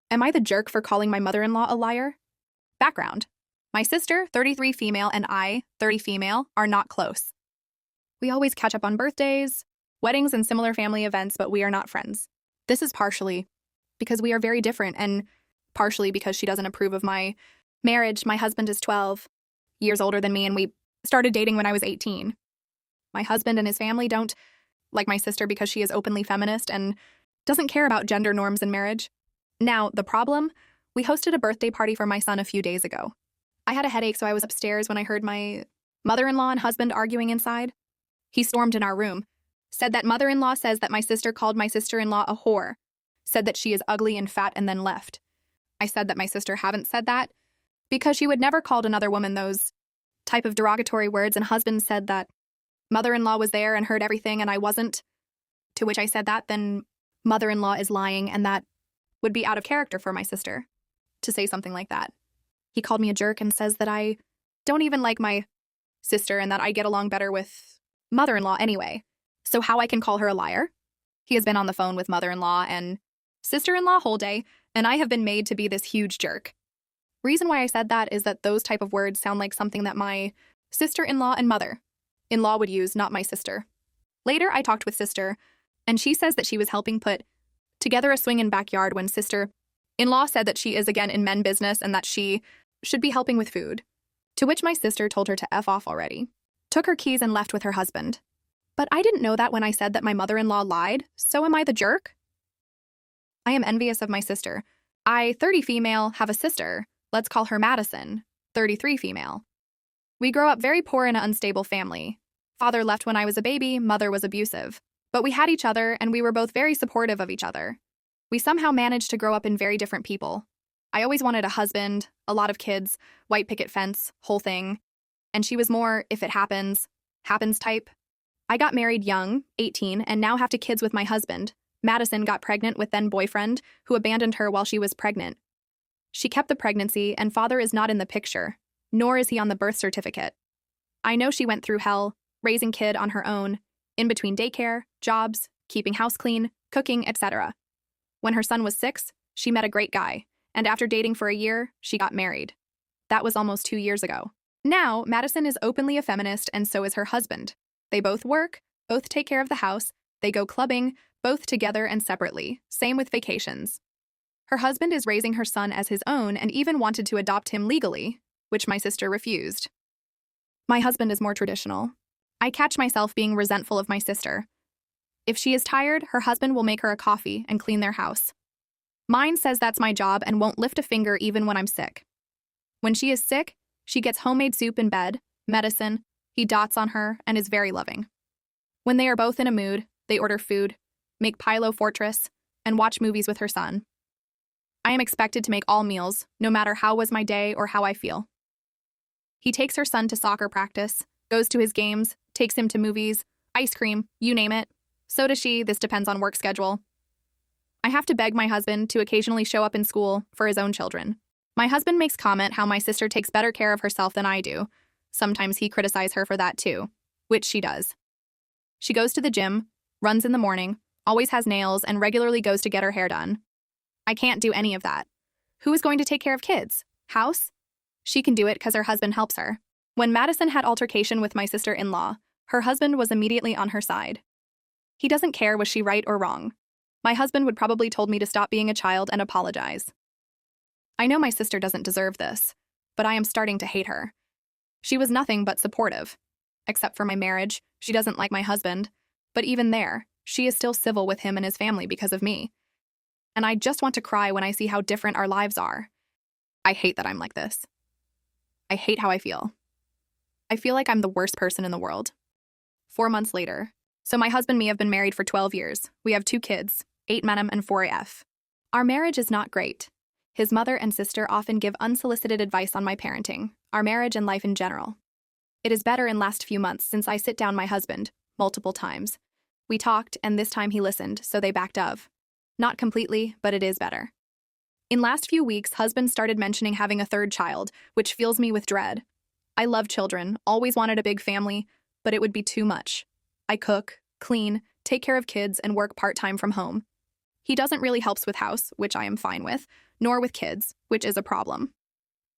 Am I the jerk for calling my mother-in-law a liar? Background. My sister, 33 female, and I, 30 female, are not close. We always catch up on birthdays, weddings, and similar family events, but we are not friends. This is partially because we are very different, and partially because she doesn't approve of my marriage. My husband is 12 years older than me, and we started dating when I was 18. My husband and his family don't like my sister because she is openly feminist and doesn't care about gender norms in marriage. Now, the problem? We hosted a birthday party for my son a few days ago. I had a headache, so I was upstairs when I heard my mother-in-law and husband arguing inside. He stormed in our room, said that mother-in-law says that my sister called my sister-in-law a whore, said that she is ugly and fat, and then left. I said that my sister haven't said that because she would never called another woman those type of derogatory words, and husband said that mother-in-law was there and heard everything and I wasn't. To which I said that then mother-in-law is lying and that would be out of character for my sister to say something like that. He called me a jerk and says that I don't even like my sister and that I get along better with mother-in-law anyway. So how I can call her a liar? He has been on the phone with mother-in-law and sister-in-law whole day, and I have been made to be this huge jerk. Reason why I said that is that those type of words sound like something that my sister-in-law and mother-in-law would use, not my sister. Later, I talked with sister, and she says that she was helping put together a swing in backyard when sister-in-law said that she is again in men business and that she should be helping with food. To which my sister told her to F off already, took her keys and left with her husband. But I didn't know that when I said that my mother-in-law lied, so am I the jerk? I am envious of my sister. I, 30 female, have a sister. Let's call her Madison, 33 female. We grow up very poor in an unstable family. Father left when I was a baby, mother was abusive. But we had each other, and we were both very supportive of each other. We somehow managed to grow up in very different people. I always wanted a husband, a lot of kids, white picket fence, whole thing. And she was more, if it happens type. I got married young, 18, and now have 2 kids with my husband. Madison got pregnant with then boyfriend, who abandoned her while she was pregnant. She kept the pregnancy, and father is not in the picture, nor is he on the birth certificate. I know she went through hell, raising kid on her own, in between daycare, jobs, keeping house clean, cooking, etc. When her son was 6, she met a great guy, and after dating for a year, she got married. That was almost 2 years ago. Now, Madison is openly a feminist, and so is her husband. They both work, both take care of the house, they go clubbing, both together and separately, same with vacations. Her husband is raising her son as his own and even wanted to adopt him legally, which my sister refused. My husband is more traditional. I catch myself being resentful of my sister. If she is tired, her husband will make her a coffee and clean their house. Mine says that's my job and won't lift a finger even when I'm sick. When she is sick, she gets homemade soup in bed, medicine, he dotes on her and is very loving. When they are both in a mood, they order food, make Pilo Fortress, and watch movies with her son. I am expected to make all meals, no matter how was my day or how I feel. He takes her son to soccer practice, goes to his games, takes him to movies, ice cream, you name it. So does she, this depends on work schedule. I have to beg my husband to occasionally show up in school for his own children. My husband makes comment how my sister takes better care of herself than I do. Sometimes he criticizes her for that too, which she does. She goes to the gym, runs in the morning, always has nails, and regularly goes to get her hair done. I can't do any of that. Who is going to take care of kids? House? She can do it because her husband helps her. When Madison had altercation with my sister-in-law, her husband was immediately on her side. He doesn't care was she right or wrong. My husband would probably told me to stop being a child and apologize. I know my sister doesn't deserve this, but I am starting to hate her. She was nothing but supportive. Except for my marriage, she doesn't like my husband, but even there, she is still civil with him and his family because of me. And I just want to cry when I see how different our lives are. I hate that I'm like this. I hate how I feel. I feel like I'm the worst person in the world. 4 months later. So my husband and me have been married for 12 years. We have 2 kids, 8 Menem and 4 AF. Our marriage is not great. His mother and sister often give unsolicited advice on my parenting, our marriage and life in general. It is better in last few months since I sit down my husband, multiple times. We talked and this time he listened, so they backed of. Not completely, but it is better. In last few weeks, husband started mentioning having a 3rd child, which fills me with dread. I love children, always wanted a big family, but it would be too much. I cook, clean, take care of kids, and work part-time from home. He doesn't really help with house, which I am fine with, nor with kids, which is a problem.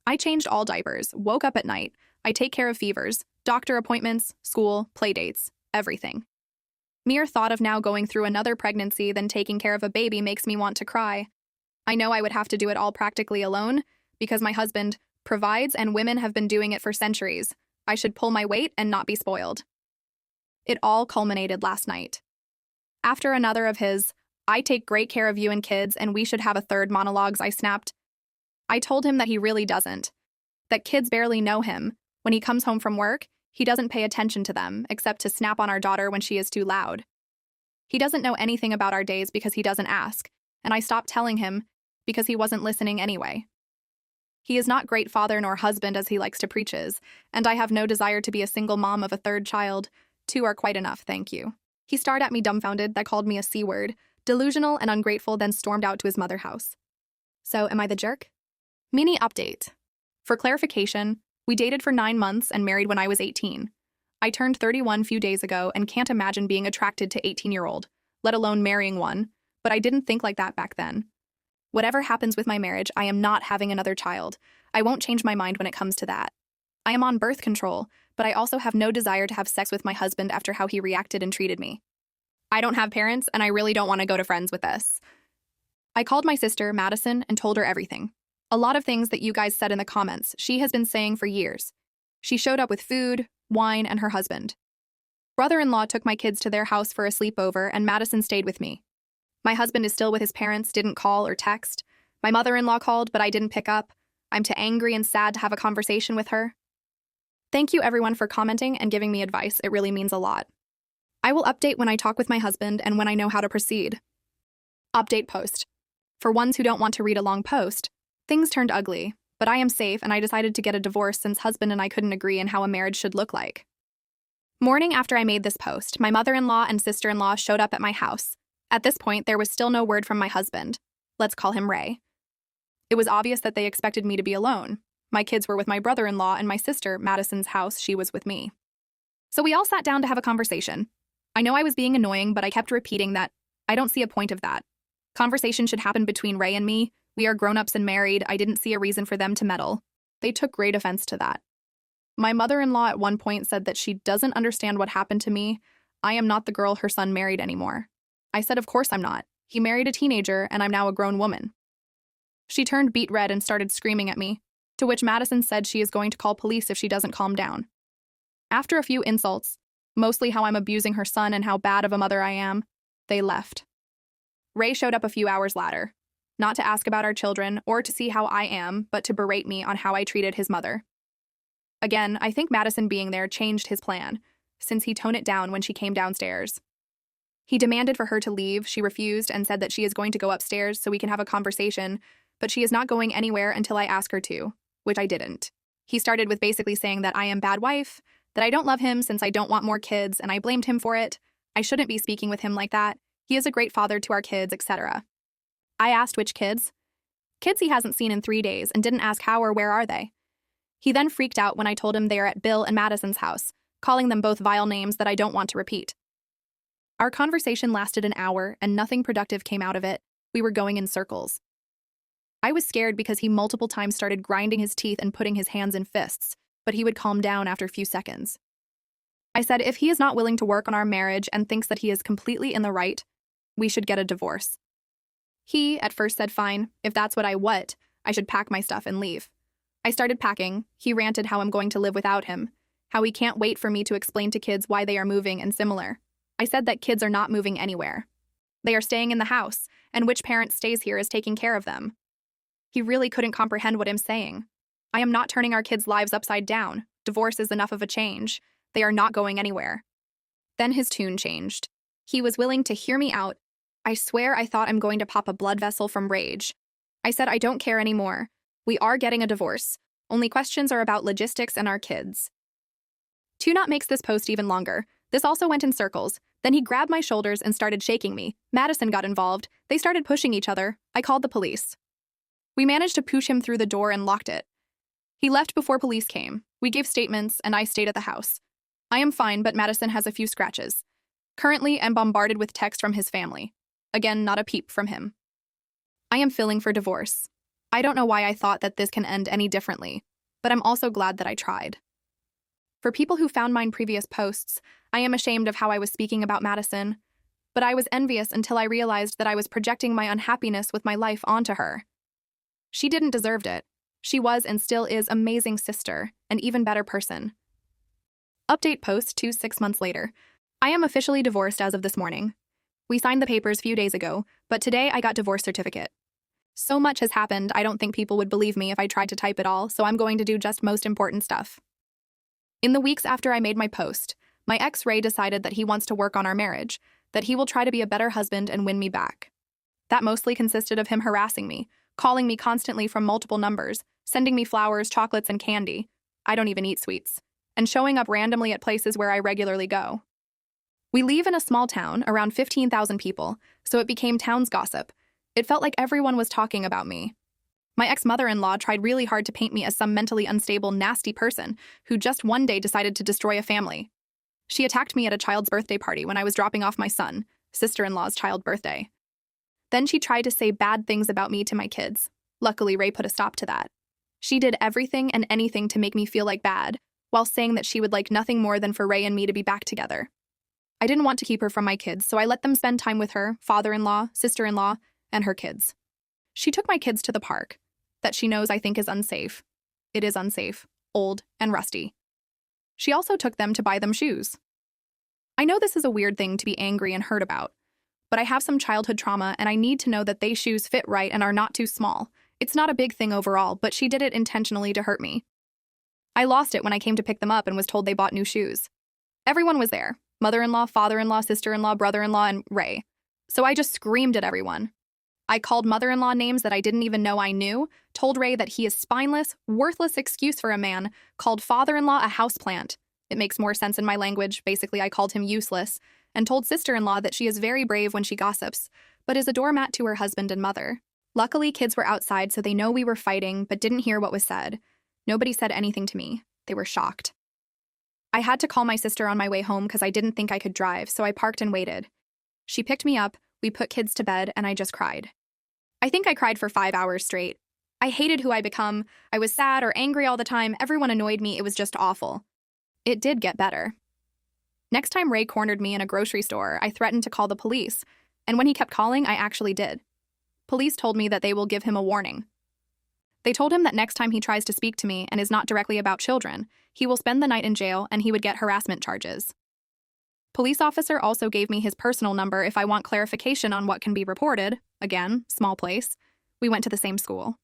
I changed all diapers, woke up at night, I take care of fevers, doctor appointments, school, play dates, everything. Mere thought of now going through another pregnancy than taking care of a baby makes me want to cry. I know I would have to do it all practically alone, because my husband provides and women have been doing it for centuries. I should pull my weight and not be spoiled. It all culminated last night. After another of his, "I take great care of you and kids and we should have a third" monologues, I snapped. I told him that he really doesn't. That kids barely know him. When he comes home from work, he doesn't pay attention to them, except to snap on our daughter when she is too loud. He doesn't know anything about our days because he doesn't ask, and I stopped telling him because he wasn't listening anyway. He is not great father nor husband as he likes to preaches, and I have no desire to be a single mom of a third child. 2 are quite enough, thank you. He stared at me dumbfounded, that called me a C-word, delusional and ungrateful, then stormed out to his mother house. So, am I the jerk? Mini update. For clarification, we dated for 9 months and married when I was 18. I turned 31 few days ago and can't imagine being attracted to 18-year-old, let alone marrying one, but I didn't think like that back then. Whatever happens with my marriage, I am not having another child. I won't change my mind when it comes to that. I am on birth control, but I also have no desire to have sex with my husband after how he reacted and treated me. I don't have parents, and I really don't want to go to friends with this. I called my sister, Madison, and told her everything. A lot of things that you guys said in the comments, she has been saying for years. She showed up with food, wine, and her husband. Brother-in-law took my kids to their house for a sleepover, and Madison stayed with me. My husband is still with his parents, didn't call or text. My mother-in-law called, but I didn't pick up. I'm too angry and sad to have a conversation with her. Thank you everyone for commenting and giving me advice, it really means a lot. I will update when I talk with my husband and when I know how to proceed. Update post. For ones who don't want to read a long post, things turned ugly, but I am safe and I decided to get a divorce since husband and I couldn't agree on how a marriage should look like. Morning after I made this post, my mother-in-law and sister-in-law showed up at my house. At this point, there was still no word from my husband. Let's call him Ray. It was obvious that they expected me to be alone. My kids were with my brother-in-law and my sister, Madison's house, she was with me. So we all sat down to have a conversation. I know I was being annoying, but I kept repeating that I don't see a point of that. Conversation should happen between Ray and me. We are grown-ups and married. I didn't see a reason for them to meddle. They took great offense to that. My mother-in-law at one point said that she doesn't understand what happened to me. I am not the girl her son married anymore. I said, of course I'm not. He married a teenager, and I'm now a grown woman. She turned beet red and started screaming at me, to which Madison said she is going to call police if she doesn't calm down. After a few insults, mostly how I'm abusing her son and how bad of a mother I am, they left. Ray showed up a few hours later, not to ask about our children or to see how I am, but to berate me on how I treated his mother. Again, I think Madison being there changed his plan, since he toned it down when she came downstairs. He demanded for her to leave. She refused and said that she is going to go upstairs so we can have a conversation, but she is not going anywhere until I ask her to, which I didn't. He started with basically saying that I am a bad wife, that I don't love him since I don't want more kids, and I blamed him for it. I shouldn't be speaking with him like that. He is a great father to our kids, etc. I asked which kids. Kids he hasn't seen in 3 days and didn't ask how or where are they. He then freaked out when I told him they are at Bill and Madison's house, calling them both vile names that I don't want to repeat. Our conversation lasted an hour and nothing productive came out of it. We were going in circles. I was scared because he multiple times started grinding his teeth and putting his hands in fists, but he would calm down after a few seconds. I said if he is not willing to work on our marriage and thinks that he is completely in the right, we should get a divorce. He, at first, said fine, if that's what I should pack my stuff and leave. I started packing. He ranted how I'm going to live without him, how he can't wait for me to explain to kids why they are moving and similar. I said that kids are not moving anywhere. They are staying in the house, and which parent stays here is taking care of them. He really couldn't comprehend what I'm saying. I am not turning our kids' lives upside down. Divorce is enough of a change. They are not going anywhere. Then his tune changed. He was willing to hear me out. I swear I thought I'm going to pop a blood vessel from rage. I said I don't care anymore. We are getting a divorce. Only questions are about logistics and our kids. Tunot makes this post even longer. This also went in circles. Then he grabbed my shoulders and started shaking me. Madison got involved. They started pushing each other. I called the police. We managed to push him through the door and locked it. He left before police came. We gave statements, and I stayed at the house. I am fine, but Madison has a few scratches. Currently, I'm bombarded with texts from his family. Again, not a peep from him. I am filing for divorce. I don't know why I thought that this can end any differently, but I'm also glad that I tried. For people who found my previous posts, I am ashamed of how I was speaking about Madison, but I was envious until I realized that I was projecting my unhappiness with my life onto her. She didn't deserve it. She was and still is amazing sister, an even better person. Update post 6 months later. I am officially divorced as of this morning. We signed the papers few days ago, but today I got divorce certificate. So much has happened, I don't think people would believe me if I tried to type it all, so I'm going to do just most important stuff. In the weeks after I made my post, my ex Ray decided that he wants to work on our marriage, that he will try to be a better husband and win me back. That mostly consisted of him harassing me, calling me constantly from multiple numbers, sending me flowers, chocolates, and candy. I don't even eat sweets. And showing up randomly at places where I regularly go. We live in a small town, around 15,000 people, so it became town's gossip. It felt like everyone was talking about me. My ex-mother-in-law tried really hard to paint me as some mentally unstable, nasty person who just one day decided to destroy a family. She attacked me at a child's birthday party when I was dropping off my son, sister-in-law's child's birthday. Then she tried to say bad things about me to my kids. Luckily, Ray put a stop to that. She did everything and anything to make me feel like bad, while saying that she would like nothing more than for Ray and me to be back together. I didn't want to keep her from my kids, so I let them spend time with her, father-in-law, sister-in-law, and her kids. She took my kids to the park, that she knows I think is unsafe. It is unsafe, old, and rusty. She also took them to buy them shoes. I know this is a weird thing to be angry and hurt about, but I have some childhood trauma and I need to know that they shoes fit right and are not too small. It's not a big thing overall, but she did it intentionally to hurt me. I lost it when I came to pick them up and was told they bought new shoes. Everyone was there. Mother-in-law, father-in-law, sister-in-law, brother-in-law, and Ray. So I just screamed at everyone. I called mother-in-law names that I didn't even know I knew, told Ray that he is spineless, worthless excuse for a man, called father-in-law a houseplant. It makes more sense in my language, basically I called him useless, and told sister-in-law that she is very brave when she gossips, but is a doormat to her husband and mother. Luckily, kids were outside so they know we were fighting, but didn't hear what was said. Nobody said anything to me. They were shocked. I had to call my sister on my way home because I didn't think I could drive, so I parked and waited. She picked me up, we put kids to bed, and I just cried. I think I cried for 5 hours straight. I hated who I become. I was sad or angry all the time. Everyone annoyed me. It was just awful. It did get better. Next time Ray cornered me in a grocery store, I threatened to call the police, and when he kept calling, I actually did. Police told me that they will give him a warning. They told him that next time he tries to speak to me and is not directly about children, he will spend the night in jail and he would get harassment charges. Police officer also gave me his personal number if I want clarification on what can be reported. Again, small place. We went to the same school.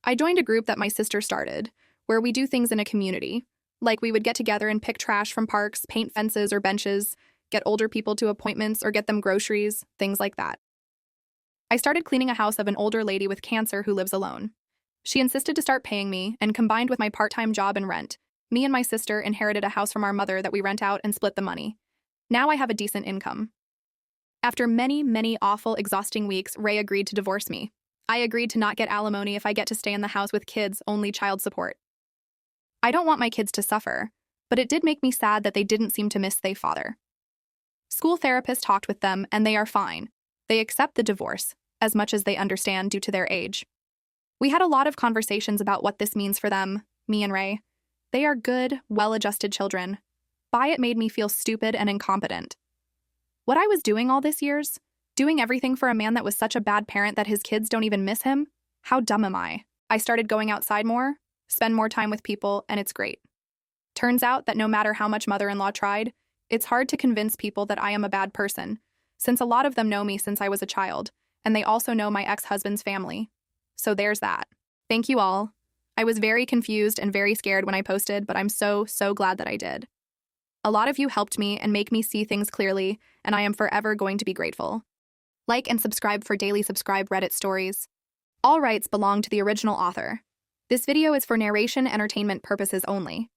I joined a group that my sister started, where we do things in a community. Like we would get together and pick trash from parks, paint fences or benches, get older people to appointments or get them groceries, things like that. I started cleaning a house of an older lady with cancer who lives alone. She insisted to start paying me, and combined with my part-time job and rent, me and my sister inherited a house from our mother that we rent out and split the money. Now I have a decent income. After many, many awful, exhausting weeks, Ray agreed to divorce me. I agreed to not get alimony if I get to stay in the house with kids, only child support. I don't want my kids to suffer, but it did make me sad that they didn't seem to miss their father. School therapists talked with them, and they are fine. They accept the divorce, as much as they understand due to their age. We had a lot of conversations about what this means for them, me and Ray. They are good, well-adjusted children. By it made me feel stupid and incompetent. What I was doing all these years? Doing everything for a man that was such a bad parent that his kids don't even miss him? How dumb am I? I started going outside more, spend more time with people, and it's great. Turns out that no matter how much mother-in-law tried, it's hard to convince people that I am a bad person, since a lot of them know me since I was a child, and they also know my ex-husband's family. So there's that. Thank you all. I was very confused and very scared when I posted, but I'm so glad that I did. A lot of you helped me and make me see things clearly, and I am forever going to be grateful. Like and subscribe for daily subscribe Reddit stories. All rights belong to the original author. This video is for narration entertainment purposes only.